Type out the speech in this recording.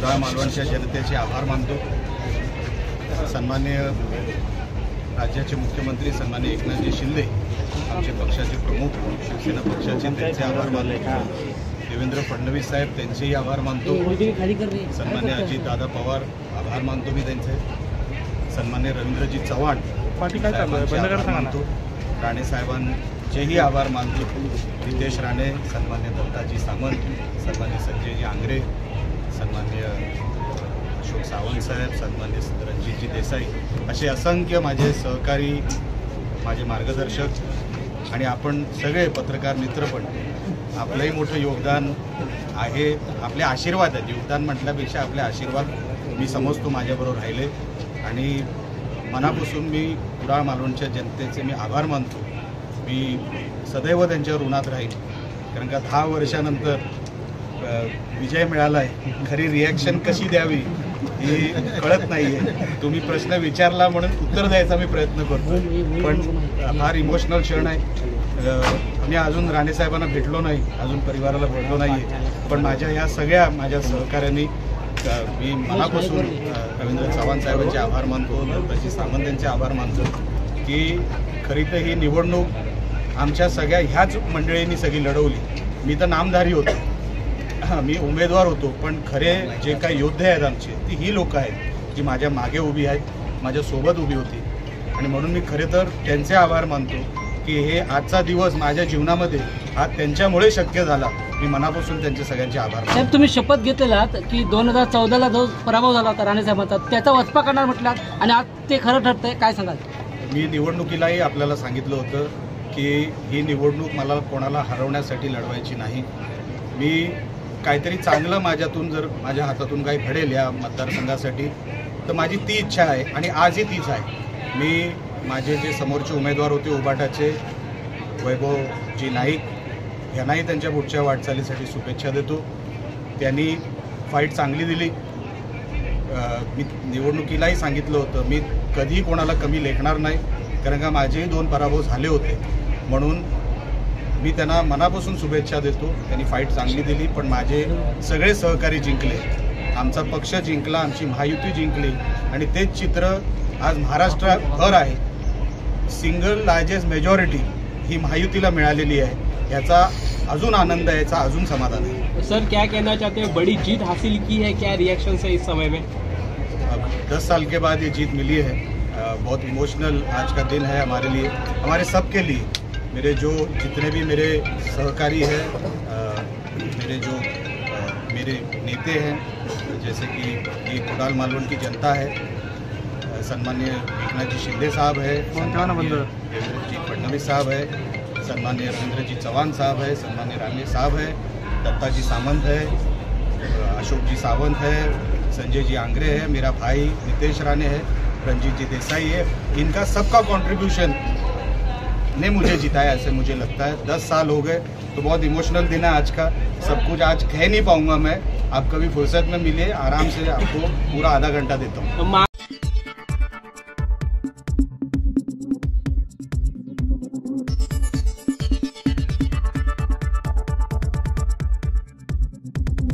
कुडाळ मालवणच्या जनतेचे आभार मानतो। सन्माननीय राज्याचे मुख्यमंत्री सन्माननीय एकनाथजी शिंदे, आमचे पक्षाचे प्रमुख, शिवसेना पक्षाचे त्यांचे आभार मानतो। देवेंद्र फडणवीस साहेब त्यांचेही आभार मानतो। सन्माननीय अजितदादा पवार आभार मानतो मी त्यांचे। सन्माननीय रवींद्रजी चव्हाण मानतो। राणे साहेबांचेही आभार मानतो। नितेश राणे, सन्माननीय दत्ताजी सामंत, सन्माननीय संजयजी आंग्रे, सन्माननीय अशोक सावंत साहेब, सन्माननीय रणजितजी देसाई, असे असंख्य माझे सहकारी, माझे मार्गदर्शक आणि आपण सगळे पत्रकार मित्र पण आपलंही मोठं योगदान आहे। आपले आशीर्वाद आहेत, योगदान म्हटल्यापेक्षा आपले आशीर्वाद मी समजतो माझ्याबरोबर राहिले आणि मनापासून मी कुडाळ मालवणच्या जनतेचे मी आभार मानतो। मी सदैव त्यांच्या ऋणात राहील, कारण का 10 वर्षानंतर विजय मिळाला आहे। खरी रिॲक्शन कशी द्यावी ही कळत नाही आहे। तुम्ही प्रश्न विचारला म्हणून उत्तर द्यायचा मी प्रयत्न करतो, पण फार इमोशनल क्षण आहे। मी अजून राणेसाहेबांना भेटलो नाही, अजून परिवाराला भेटलो नाही आहे, पण माझ्या या सगळ्या माझ्या सहकाऱ्यांनी मी मनापासून रवींद्र चव्हाण साहेबांचे आभार मानतो, दत्ताजी सामंत यांचे आभार मानतो की खरी तर ही निवडणूक आमच्या सगळ्या ह्याच मंडळींनी सगळी लढवली। मी तर नामधारी होतो, मी उमेदवार होतो, पण खरे जे काही योद्धे आहेत आमचे ती ही लोक आहेत जी माझ्या मागे उभी आहेत, माझ्यासोबत उभी होती आणि म्हणून मी खरे तर त्यांचे आभार मानतो की हे आजचा दिवस माझ्या जीवनामध्ये हा त्यांच्यामुळे शक्य झाला। मी मनापासून त्यांचे सगळ्यांचे आभार। साहेब, तुम्ही शपथ घेतलेलात की 2014ला जो पराभव झाला होता राणेसाहेबांचा, त्याचा वचपा करणार म्हटलात आणि आज ते खरं ठरतंय, काय सांगाल? मी निवडणुकीलाही आपल्याला सांगितलं होतं की ही निवडणूक मला कोणाला हरवण्यासाठी लढवायची नाही। मी काहीतरी चांगलं माझ्यातून जर माझ्या हातातून काही घडेल या मतदारसंघासाठी तर माझी ती इच्छा आहे आणि आजही तीच आहे। मी माझे जे समोरचे उमेदवार होते उबाटाचे वैभवजी नाईक यांनाही त्यांच्या पुढच्या वाटचालीसाठी शुभेच्छा देतो। त्यांनी फाईट चांगली दिली। मी निवडणुकीलाही सांगितलं होतं मी कधीही कोणाला कमी लेखणार नाही, कारण का माझेही 2 पराभव झाले होते, म्हणून मी त्यांना मनापासून शुभेच्छा देतो। त्यांनी फाईट चांगली दिली, पण माझे सगळे सहकारी जिंकले, आमचा पक्ष जिंकला, आमची महायुती जिंकली आणि तेच चित्र आज महाराष्ट्रभर आहे। सिंगल लार्जेस्ट मेजॉरिटी ही महायुतीला मिळालेली आहे, याचा अजून आनंद आहे, याचा अजून समाधान है। सर, क्या कहना चाहते हैं, बड़ी जीत हासिल की है, क्या रिएक्शन है इस समय में? 10 साल के बाद ये जीत मिली है। बहुत इमोशनल आज का दिन है हमारे लिए, हमारे सबके लिए। मेरे जो जितने भी मेरे सहकारी हैं, मेरे नेते हैं, जैसे कि ये कुडाळ मालवण की जनता है, सन्माननीय एकनाथजी शिंदे साहब है, देवेंद्रजी फडणवीस साहब है, सन्माननीय रवींद्रजी चव्हाण साहब है, सन्माननीय राणे साहब है, दत्ताजी सामंत है, अशोकजी सावंत है, संजयजी आंग्रे है, मेरा भाई नितेश राणे है, रणजितजी देसाई है। इनका सबका कंट्रीब्यूशन ने मुझे जिताया, ऐसे मुझे लगता है। 10 साल हो गए, तो बहुत इमोशनल दिन है आज का। सब कुछ आज कह नहीं पाऊंगा मैं, आप कभी फुर्सत में मिले, आराम से आपको पूरा आधा घंटा देता हूँ।